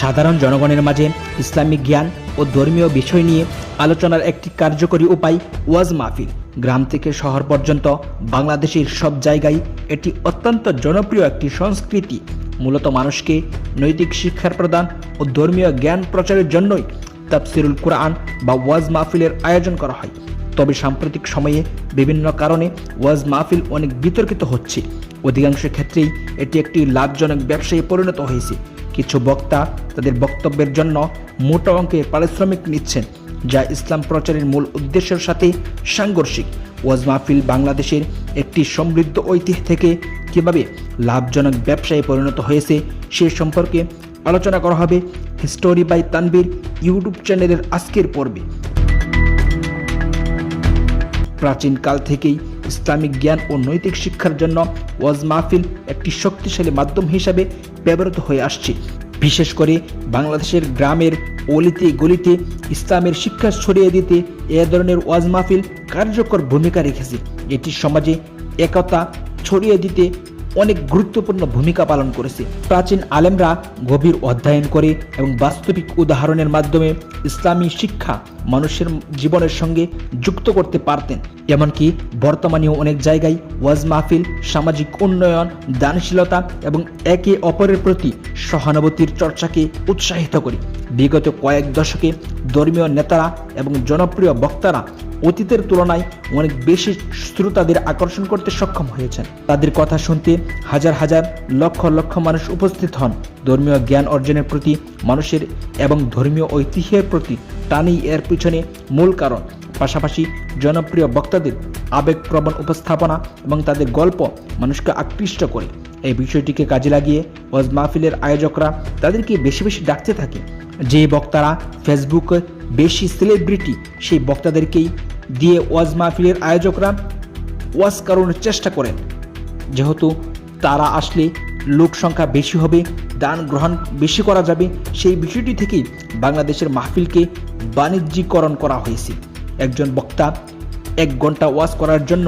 সাধারণ জনগণের মাঝে ইসলামিক জ্ঞান ও ধর্মীয় বিষয় নিয়ে আলোচনার একটি কার্যকরী উপায় ওয়াজ মাহফিল। গ্রাম থেকে শহর পর্যন্ত বাংলাদেশের সব জায়গায় এটি অত্যন্ত জনপ্রিয় একটি সংস্কৃতি। মূলত মানুষকে নৈতিক শিক্ষার প্রদান ও ধর্মীয় জ্ঞান প্রচারের জন্যই তাফসিরুল কুরআন বা ওয়াজ মাহফিলের আয়োজন করা হয়। তবে সাম্প্রতিক সময়ে বিভিন্ন কারণে ওয়াজ মাহফিল অনেক বিতর্কিত হচ্ছে। অধিকাংশ ক্ষেত্রেই এটি একটি লাভজনক ব্যবসায়ে পরিণত হয়েছে। কিছু বক্তা তাদের বক্তব্যের জন্য মোটা অঙ্কের পারিশ্রমিক নিচ্ছেন, যা ইসলাম প্রচারের মূল উদ্দেশ্যের সাথে সাংঘর্ষিক। ওয়াজ মাহফিল বাংলাদেশের একটি সমৃদ্ধ ঐতিহ্য থেকে কীভাবে লাভজনক ব্যবসায়ে পরিণত হয়েছে সে সম্পর্কে আলোচনা করা হবে হিস্টোরি বাই তানবীর ইউটিউব চ্যানেলের আজকের পর্বে। প্রাচীনকাল থেকেই ইসলামিক জ্ঞান ও নৈতিক শিক্ষার জন্য ওয়াজ মাহফিল একটি শক্তিশালী মাধ্যম হিসাবে ব্যবহৃত হয়ে আসছে। বিশেষ করে বাংলাদেশের গ্রামের অলিতে গলিতে ইসলামের শিক্ষা ছড়িয়ে দিতে এ ধরনের ওয়াজ মাহফিল কার্যকর ভূমিকা রেখেছে। এটি সমাজে একতা ছড়িয়ে দিতে অনেক গুরুত্বপূর্ণ ভূমিকা পালন করেছে। প্রাচীন আলেমরা গভীর অধ্যয়ন করে এবং বাস্তবিক উদাহরণের মাধ্যমে ইসলামী শিক্ষা মানুষের জীবনের সঙ্গে যুক্ত করতে পারতেন। এমনকি বর্তমানেও অনেক জায়গায় ওয়াজ মাহফিল সামাজিক উন্নয়ন, দানশীলতা এবং একে অপরের প্রতি সহানুভূতির চর্চাকে উৎসাহিত করে। বিগত কয়েক দশকে ধর্মীয় নেতারা এবং জনপ্রিয় বক্তারা অতীতের তুলনায় অনেক বেশি শ্রোতাদের আকর্ষণ করতে সক্ষম হয়েছেন। তাদের কথা শুনতে হাজার হাজার লক্ষ লক্ষ মানুষ উপস্থিত হন। ধর্মীয় জ্ঞান অর্জনের প্রতি মানুষের এবং ধর্মীয় ঐতিহ্যের প্রতি টানই এর পিছনে মূল কারণ। পাশাপাশি জনপ্রিয় বক্তাদের আবেগপ্রবণ উপস্থাপনা এবং তাদের গল্প মানুষকে আকৃষ্ট করে। এই বিষয়টিকে কাজে লাগিয়ে ওয়াজ মাহফিলের আয়োজকরা তাদেরকে বেশি বেশি ডাকতে থাকে। যে বক্তারা ফেসবুকে বেশি সেলিব্রিটি, সেই বক্তাদেরকেই দিয়ে ওয়াজ মাহফিলের আয়োজকরা ওয়াজ করানোর চেষ্টা করেন। যেহেতু তারা আসলে লোক সংখ্যা বেশি হবে, দান গ্রহণ বেশি করা যাবে, সেই বিষয়টি থেকেই বাংলাদেশের মাহফিলকে বাণিজ্যিকরণ করা হয়েছে। একজন বক্তা 1 ঘন্টা ওয়াজ করার জন্য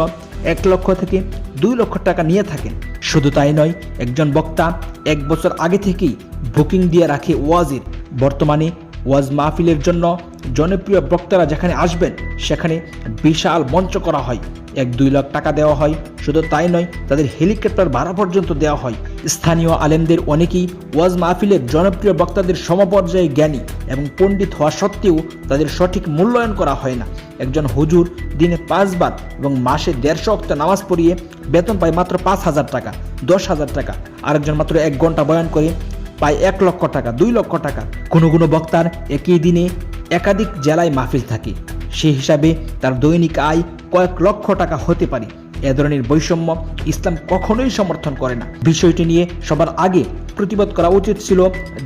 1 লক্ষ থেকে 2 লক্ষ টাকা নিয়ে থাকেন। শুধু তাই নয়, একজন বক্তা 1 বছর আগে থেকেই বুকিং দিয়ে রাখে ওয়াজের। বর্তমানে ওয়াজ মাহফিলের জন্য জনপ্রিয় বক্তারা যেখানে আসবেন সেখানে বিশাল মঞ্চ করা হয়, 1-2 লাখ টাকা দেওয়া হয়। শুধু তাই নয়, তাদের হেলিকপ্টার ভাড়া পর্যন্ত দেওয়া হয়। স্থানীয় আলেমদের অনেকেই ওয়াজ মাহফিলের জনপ্রিয় বক্তাদের সমপর্যায়ে জ্ঞানী এবং পণ্ডিত হওয়া সত্ত্বেও তাদের সঠিক মূল্যায়ন করা হয় না। একজন হুজুর দিনে 5 বার এবং মাসে 150 ওয়াক্ত নামাজ পড়িয়ে বেতন পায় মাত্র 5,000 টাকা, 10,000 টাকা। আরেকজন মাত্র 1 ঘন্টা বয়ান করে পায় 1 লক্ষ টাকা, 2 লক্ষ টাকা। কোনো কোনো বক্তার একই দিনে একাধিক জেলায় মাহফিল থাকে, সেই হিসাবে তার দৈনিক আয় কয়েক লক্ষ টাকা হতে পারে। এ ধরনের বৈষম্য ইসলাম কখনোই সমর্থন করে না। বিষয়টি নিয়ে সবার আগে প্রতিবাদ করা উচিত ছিল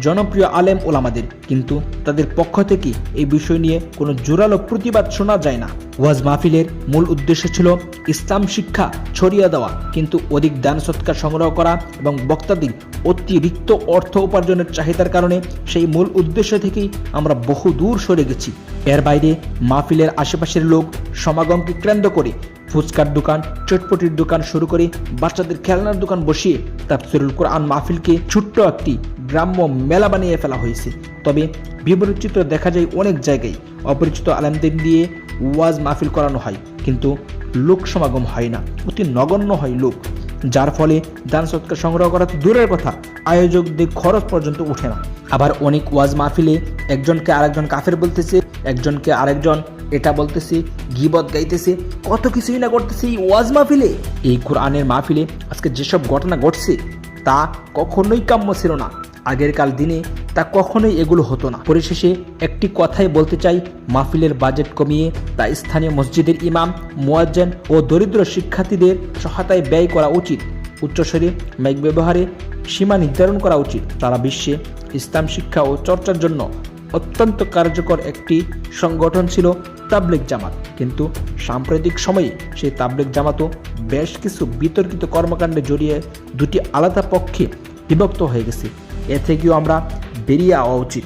জনপ্রিয় আলেম ওলামাদের, কিন্তু তাদের পক্ষ থেকে এই বিষয় নিয়ে কোনো জোরালো প্রতিবাদ শোনা যায় না। ওয়াজ মাহফিলের মূল উদ্দেশ্য ছিল ইসলাম শিক্ষা ছড়িয়ে দেওয়া, কিন্তু অধিক দান সৎকার সংগ্রহ করা এবং বক্তাদের অতিরিক্ত অর্থ উপার্জনের চাহিদার কারণে সেই মূল উদ্দেশ্য থেকেই আমরা বহু দূর সরে গেছি। এর বাইরে মাহফিলের আশেপাশের লোক সমাগমকে কেন্দ্র করে ফুচকার দোকান, চটপটির দোকান শুরু করে বাচ্চাদের খেলনার দোকান বসিয়ে তাফসিরুল কুরআন মাহফিলকে ছোট্ট একটি গ্রাম্য মেলা বানিয়ে ফেলা হয়েছে। তবে বিপরীত চিত্র দেখা যায় অনেক জায়গায়। অপরিচিত আলেমদের দিয়ে ওয়াজ মাহফিল করানো হয়, কিন্তু লোক সমাগম হয় না, অতি নগণ্য হয় লোক, যার ফলে দান সৎকার সংগ্রহ করা তো দূরের কথা, আয়োজকদের খরচ পর্যন্ত ওঠে না। আবার অনেক ওয়াজ মাহফিলে একজনকে আরেকজন কাফের বলতেছে, একজনকে আরেকজন এটা বলতেছে, গীবত গাইতেছে, কত কিছুই না করতেছে এই ওয়াজ মাহফিলে। এই কোরআনের মাহফিলে আজকে যেসব ঘটনা ঘটছে তা কখনোই কাম্য ছিল না। আগেরকার দিনে তা কখনোই এগুলো হতো না। পরিশেষে একটি কথাই বলতে চাই, মাহফিলের বাজেট কমিয়ে তা স্থানীয় মসজিদের ইমাম, মুয়াজ্জিন ও দরিদ্র শিক্ষার্থীদের সহায়তায় ব্যয় করা উচিত। উচ্চস্বরে মাইক ব্যবহারে সীমা নির্ধারণ করা উচিত। সারা বিশ্বে ইসলাম শিক্ষা ও চর্চার জন্য অত্যন্ত কার্যকর একটি সংগঠন ছিল তাবলিগ জামাত, কিন্তু সাম্প্রতিক সময়ে সেই তাবলিগ জামাতও বেশ কিছু বিতর্কিত কর্মকাণ্ডে জড়িয়ে 2টি আলাদা পক্ষে বিভক্ত হয়ে গেছে। এ থেকেও আমরা বেরিয়ে আসা উচিত।